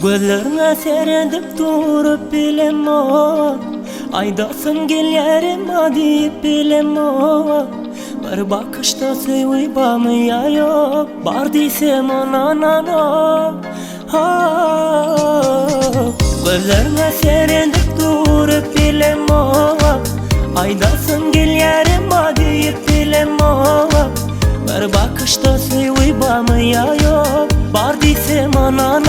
Gözlerine seyredip durup bilemo, aydasın gelyerim deyip bilemo. Bir bakışta sevip bamıya yok, bar diysem ona. Gözlerine seyredip durup bilemo, aydasın gelyerim deyip bilemo. Bir bakışta sevip bamıya yok, bar diysem ona.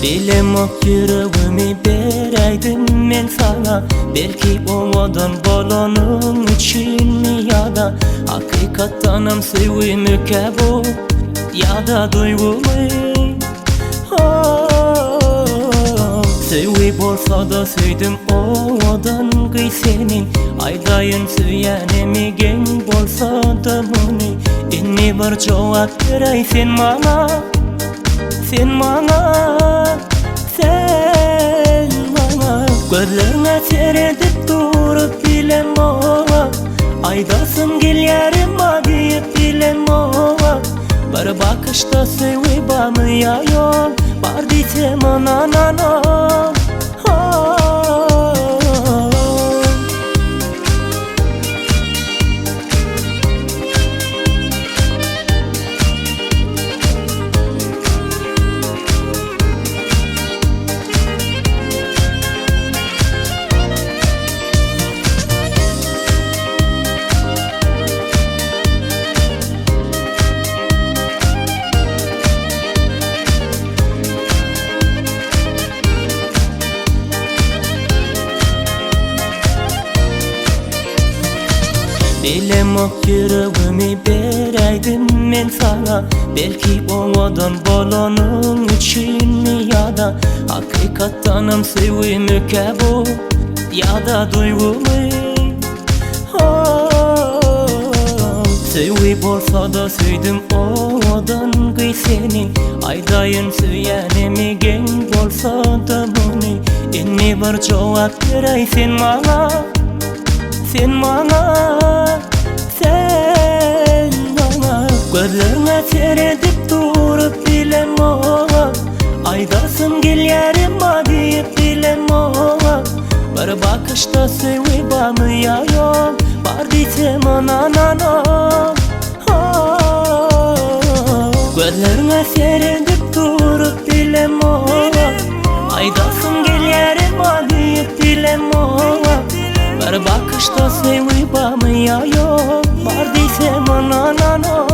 Bilemok yüreğimi bereydim men sana. Belki ovadan balonun için mi ya da hakikattanım sevimi kebu ya da duygumu. Sevip olsa da sevdim ovadan gıy senin. Aydayın süyenimi gen bolsa da bunu. İnni bir cevap verey sen bana. Sen bana gözlerine seyredip durup bilemo, aydasın gelyerim deyip bilemo. Bir bakışta sevip bamıya yok, bar diysem ona. Bilemok yüreğimi bereydim men sana. Belki ovadan balonun için mi ya da hakikattanım sevimi kebu ya da duygumu. Sevip olsa da sevdim ovadan gıy senin. Aydayın süyenimi gen bolsa da bunu. İnni bir cevap verey sen bana. Sen bana gözlerine seyredip durup bilemo, aydasın gelyerim deyip bilemo. Bir bakışta sevip bamıya yok, bar diysem ona. Gözlerine seyredip durup bilemo, aydasın gelyerim deyip bilemo. Bir bakışta sevip bamıya yok, bar diysem ona.